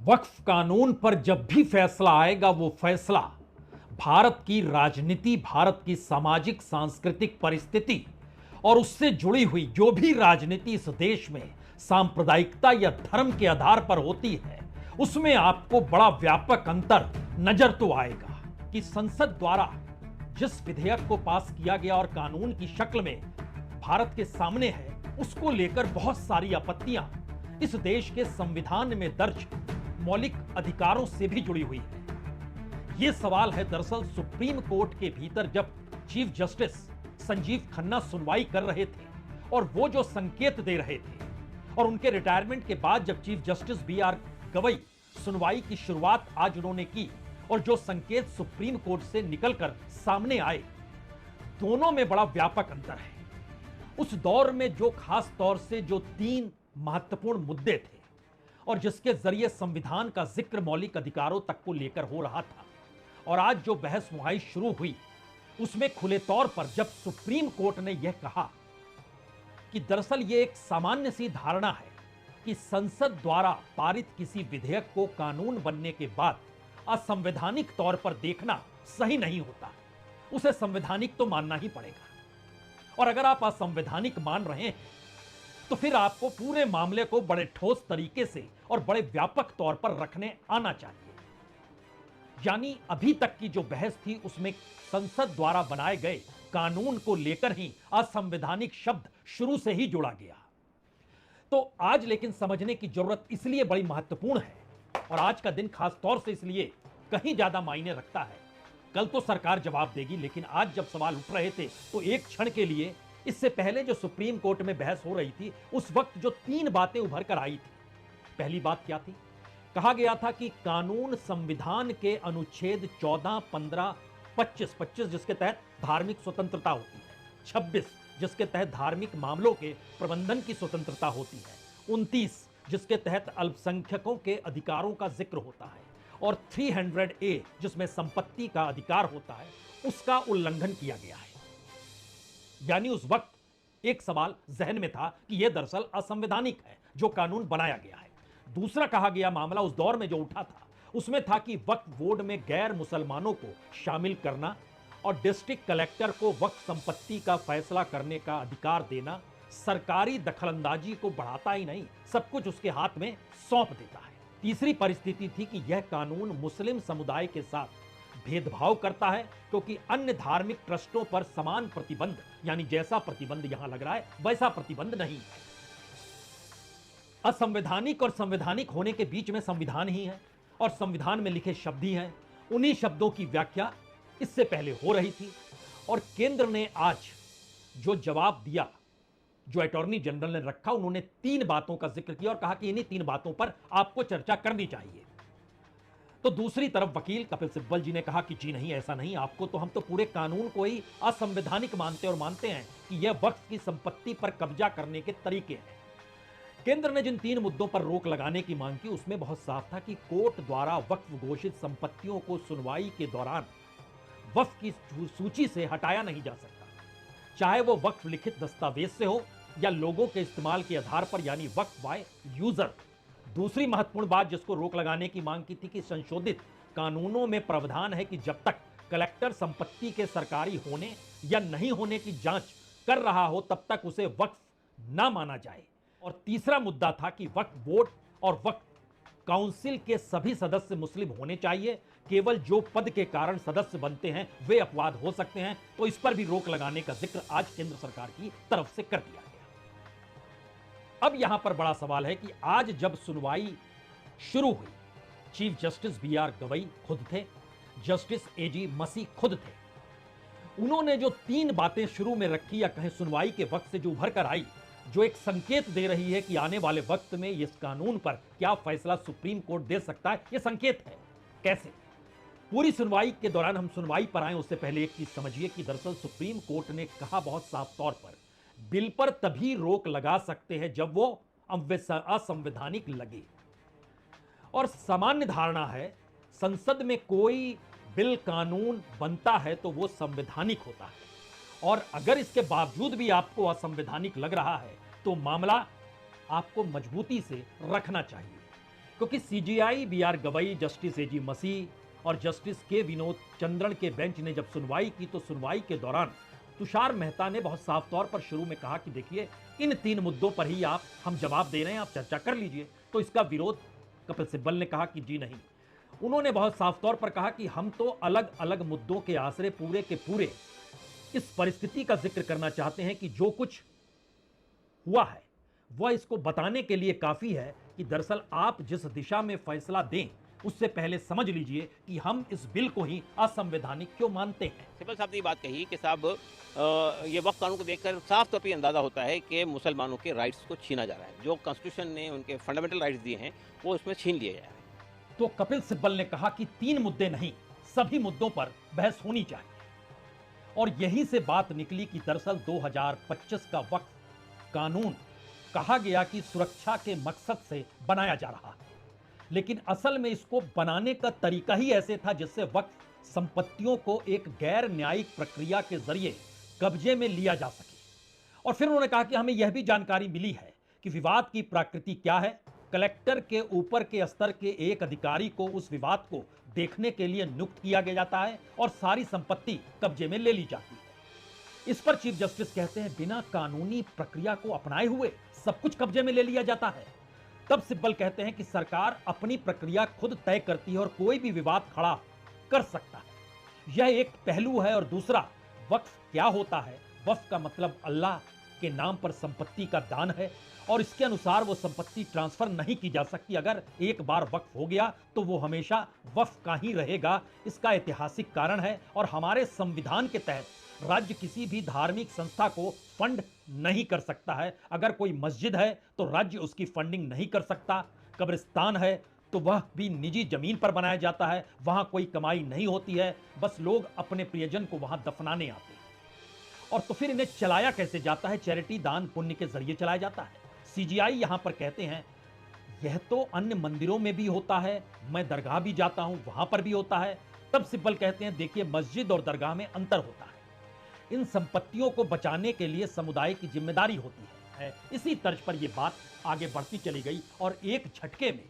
वक्फ कानून पर जब भी फैसला आएगा वो फैसला भारत की राजनीति, भारत की सामाजिक सांस्कृतिक परिस्थिति और उससे जुड़ी हुई जो भी राजनीति इस देश में सांप्रदायिकता या धर्म के आधार पर होती है, उसमें आपको बड़ा व्यापक अंतर नजर तो आएगा कि संसद द्वारा जिस विधेयक को पास किया गया और कानून की शक्ल में भारत के सामने है, उसको लेकर बहुत सारी आपत्तियां इस देश के संविधान में दर्ज मौलिक अधिकारों से भी जुड़ी हुई है। यह सवाल है दरअसल सुप्रीम कोर्ट के भीतर जब चीफ जस्टिस संजीव खन्ना सुनवाई कर रहे थे और वो जो संकेत दे रहे थे, और उनके रिटायरमेंट के बाद जब चीफ जस्टिस बी.आर. गवई सुनवाई की शुरुआत आज उन्होंने की और जो संकेत सुप्रीम कोर्ट से निकलकर सामने आए, दोनों में बड़ा व्यापक अंतर है। उस दौर में जो खास तौर से जो 3 महत्वपूर्ण मुद्दे थे और जिसके जरिए संविधान का जिक्र मौलिक अधिकारों तक को लेकर हो रहा था, और आज जो बहस मुहाई शुरू हुई उसमें खुले तौर पर जब सुप्रीम कोर्ट ने यह कहा कि दरअसल यह एक सामान्य सी धारणा है कि संसद द्वारा पारित किसी विधेयक को कानून बनने के बाद असंवैधानिक तौर पर देखना सही नहीं होता, उसे संवैधानिक तो मानना ही पड़ेगा। और अगर आप असंवैधानिक मान रहे हैं तो फिर आपको पूरे मामले को बड़े ठोस तरीके से और बड़े व्यापक तौर पर रखने आना चाहिए। यानी अभी तक की जो बहस थी उसमें संसद द्वारा बनाए गए कानून को लेकर ही असंवैधानिक शब्द शुरू से ही जोड़ा गया। तो आज लेकिन समझने की जरूरत इसलिए बड़ी महत्वपूर्ण है और आज का दिन खास तौर से इसलिए कहीं ज्यादा मायने रखता है। कल तो सरकार जवाब देगी, लेकिन आज जब सवाल उठ रहे थे तो एक क्षण के लिए, इससे पहले जो सुप्रीम कोर्ट में बहस हो रही थी उस वक्त जो 3 बातें उभर कर आई थी, पहली बात क्या थी? कहा गया था कि कानून संविधान के अनुच्छेद 14, 15, 25 जिसके तहत धार्मिक स्वतंत्रता होती है, 26 जिसके तहत धार्मिक मामलों के प्रबंधन की स्वतंत्रता होती है, 29 जिसके तहत अल्पसंख्यकों के अधिकारों का जिक्र होता है, और 300A जिसमें संपत्ति का अधिकार होता है, उसका उल्लंघन किया गया है। यानी उस वक्त एक सवाल जहन में था कि यह दरअसल असंवैधानिक है जो कानून बनाया गया है। दूसरा कहा गया मामला उस दौर में जो उठा था उसमें था कि वक्फ बोर्ड में गैर मुसलमानों को शामिल करना और डिस्ट्रिक्ट कलेक्टर को वक्फ संपत्ति का फैसला करने का अधिकार देना सरकारी दखलंदाजी को बढ़ाता ही नहीं, सब कुछ उसके हाथ में सौंप देता है। तीसरी परिस्थिति थी कि यह कानून मुस्लिम समुदाय के साथ भेदभाव करता है क्योंकि अन्य धार्मिक ट्रस्टों पर समान प्रतिबंध, यानी जैसा प्रतिबंध यहां लग रहा है वैसा प्रतिबंध नहीं है। असंवैधानिक और संवैधानिक होने के बीच में संविधान ही है और संविधान में लिखे शब्द ही हैं। उन्हीं शब्दों की व्याख्या इससे पहले हो रही थी और केंद्र ने आज जो जवाब दिया, जो अटॉर्नी जनरल ने रखा, उन्होंने 3 बातों का जिक्र किया और कहा कि इन्हीं 3 बातों पर आपको चर्चा करनी चाहिए। तो दूसरी तरफ वकील कपिल सिब्बल जी ने कहा कि जी नहीं, ऐसा नहीं, आपको तो हम तो पूरे कानून को ही असंवैधानिक मानते और मानते हैं कि यह वक्फ की संपत्ति पर कब्जा करने के तरीके हैं। केंद्र ने जिन 3 मुद्दों पर रोक लगाने की मांग की उसमें बहुत साफ था कि कोर्ट द्वारा वक्फ घोषित संपत्तियों को सुनवाई के दौरान वक्फ की सूची से हटाया नहीं जा सकता, चाहे वो वक्फ लिखित दस्तावेज से हो या लोगों के इस्तेमाल के आधार पर, यानी वक्फ बाय यूजर। दूसरी महत्वपूर्ण बात जिसको रोक लगाने की मांग की थी कि संशोधित कानूनों में प्रावधान है कि जब तक कलेक्टर संपत्ति के सरकारी होने या नहीं होने की जांच कर रहा हो तब तक उसे वक्फ ना माना जाए। और तीसरा मुद्दा था कि वक्फ बोर्ड और वक्फ काउंसिल के सभी सदस्य मुस्लिम होने चाहिए, केवल जो पद के कारण सदस्य बनते हैं वे अपवाद हो सकते हैं। तो इस पर भी रोक लगाने का जिक्र आज केंद्र सरकार की तरफ से कर दिया गया। अब यहां पर बड़ा सवाल है कि आज जब सुनवाई शुरू हुई, चीफ जस्टिस बी.आर. गवई खुद थे, जस्टिस ए.जी. मसी खुद थे। उन्होंने जो 3 बातें शुरू में रखी या कहें सुनवाई के वक्त से जो उभर कर आई, जो एक संकेत दे रही है कि आने वाले वक्त में इस कानून पर क्या फैसला सुप्रीम कोर्ट दे सकता है, यह संकेत है। कैसे? पूरी सुनवाई के दौरान, हम सुनवाई पर आए उससे पहले एक चीज समझिए कि दरअसल सुप्रीम कोर्ट ने कहा बहुत साफ तौर पर, बिल पर तभी रोक लगा सकते हैं जब वो असंवैधानिक लगे। और सामान्य धारणा है संसद में कोई बिल कानून बनता है तो वो संवैधानिक होता है, और अगर इसके बावजूद भी आपको असंवैधानिक लग रहा है तो मामला आपको मजबूती से रखना चाहिए। क्योंकि CJI B R Gavai, justice A G और जस्टिस के विनोद चंद्रन के बेंच ने जब सुनवाई की तो सुनवाई के दौरान तुषार मेहता ने बहुत साफ तौर पर शुरू में कहा कि देखिए इन 3 मुद्दों पर ही हम जवाब दे रहे हैं, आप चर्चा कर लीजिए। तो इसका विरोध कपिल सिब्बल ने कहा कि जी नहीं। उन्होंने बहुत साफ तौर पर कहा कि हम तो अलग अलग मुद्दों के आसरे पूरे के पूरे इस परिस्थिति का जिक्र करना चाहते हैं कि जो कुछ हुआ है वह इसको बताने के लिए काफी है कि दरअसल आप जिस दिशा में फैसला दें उससे पहले समझ लीजिए कि हम इस बिल को ही असंवैधानिक क्यों मानते हैं। सिब्बल साहब ने ये बात कही कि साहब ये वक्फ कानून को देखकर साफ तौर पर अंदाजा होता है कि मुसलमानों के राइट्स को छीना जा रहा है, जो कॉन्स्टिट्यूशन ने उनके फंडामेंटल राइट्स दिए हैं वो इसमें छीन लिए जा रहे हैं। तो कपिल सिब्बल ने कहा कि 3 मुद्दे नहीं, सभी मुद्दों पर बहस होनी चाहिए। और यहीं से बात निकली कि दरअसल 2025 का वक्फ कानून कहा गया कि सुरक्षा के मकसद से बनाया जा रहा है, लेकिन असल में इसको बनाने का तरीका ही ऐसे था जिससे वक्फ संपत्तियों को एक गैर न्यायिक प्रक्रिया के जरिए कब्जे में लिया जा सके। और फिर उन्होंने कहा कि हमें यह भी जानकारी मिली है कि विवाद की प्रकृति क्या है। कलेक्टर के ऊपर के स्तर के एक अधिकारी को उस विवाद को देखने के लिए नियुक्त किया गया जाता है और सारी संपत्ति कब्जे में ले ली जाती है। इस पर चीफ जस्टिस कहते हैं बिना कानूनी प्रक्रिया को अपनाए हुए सब कुछ कब्जे में ले लिया जाता है। तब सिब्बल कहते हैं कि सरकार अपनी प्रक्रिया खुद तय करती है और कोई भी विवाद खड़ा कर सकता है। यह एक पहलू है। और दूसरा, वक्फ क्या होता है? वक्फ का मतलब अल्लाह के नाम पर संपत्ति का दान है और इसके अनुसार वो संपत्ति ट्रांसफर नहीं की जा सकती। अगर एक बार वक्फ हो गया तो वो हमेशा वक्फ का ही रहेगा। इसका ऐतिहासिक कारण है और हमारे संविधान के तहत राज्य किसी भी धार्मिक संस्था को फंड नहीं कर सकता है। अगर कोई मस्जिद है तो राज्य उसकी फंडिंग नहीं कर सकता। कब्रिस्तान है तो वह भी निजी जमीन पर बनाया जाता है, वहां कोई कमाई नहीं होती है, बस लोग अपने प्रियजन को वहां दफनाने आते हैं। और तो फिर इन्हें चलाया कैसे जाता है? चैरिटी, दान पुण्य के जरिए चलाया जाता है। सीजीआई यहां पर कहते हैं यह तो अन्य मंदिरों में भी होता है, मैं दरगाह भी जाता हूं, वहां पर भी होता है। तब सिब्बल कहते हैं देखिए मस्जिद और दरगाह में अंतर होता है। इन संपत्तियों को बचाने के लिए समुदाय की जिम्मेदारी होती है। इसी तर्ज पर यह बात आगे बढ़ती चली गई और एक झटके में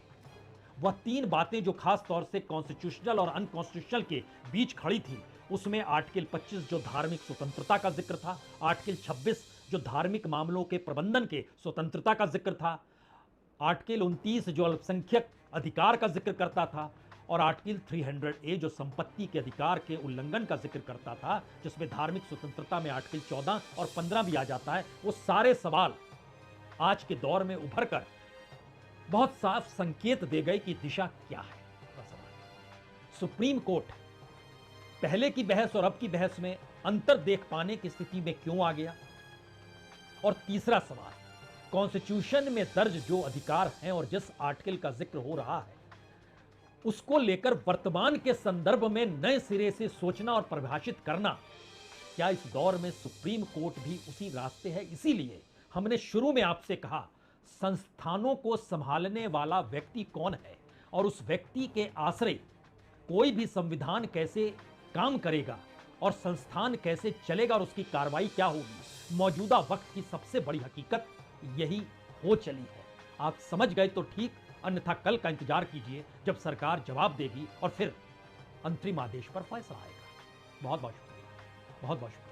वह 3 बातें जो खास तौर से कॉन्स्टिट्यूशनल और अनकॉन्स्टिट्यूशनल के बीच खड़ी थी, उसमें आर्टिकल 25 जो धार्मिक स्वतंत्रता का जिक्र था, आर्टिकल 26 जो धार्मिक मामलों के प्रबंधन के स्वतंत्रता का जिक्र था, आर्टिकल 29 जो अल्पसंख्यक अधिकार का जिक्र करता था और आर्टिकल 300A जो संपत्ति के अधिकार के उल्लंघन का जिक्र करता था, जिसमें धार्मिक स्वतंत्रता में आर्टिकल 14 और 15 भी आ जाता है। वो सारे सवाल आज के दौर में उभर कर बहुत साफ संकेत दे गए कि दिशा क्या है। सुप्रीम कोर्ट पहले की बहस और अब की बहस में अंतर देख पाने की स्थिति में क्यों आ गया? और तीसरा सवाल, कॉन्स्टिट्यूशन में दर्ज जो अधिकार हैं और जिस आर्टिकल का जिक्र हो रहा है उसको लेकर वर्तमान के संदर्भ में नए सिरे से सोचना और परिभाषित करना, क्या इस दौर में सुप्रीम कोर्ट भी उसी रास्ते है? इसीलिए हमने शुरू में आपसे कहा संस्थानों को संभालने वाला व्यक्ति कौन है और उस व्यक्ति के आश्रय कोई भी संविधान कैसे काम करेगा और संस्थान कैसे चलेगा और उसकी कार्रवाई क्या होगी। मौजूदा वक्त की सबसे बड़ी हकीकत यही हो चली है। आप समझ गए तो ठीक, अन्यथा कल का इंतजार कीजिए जब सरकार जवाब देगी और फिर अंतरिम आदेश पर फैसला आएगा। बहुत बहुत शुक्रिया, बहुत बहुत शुक्रिया।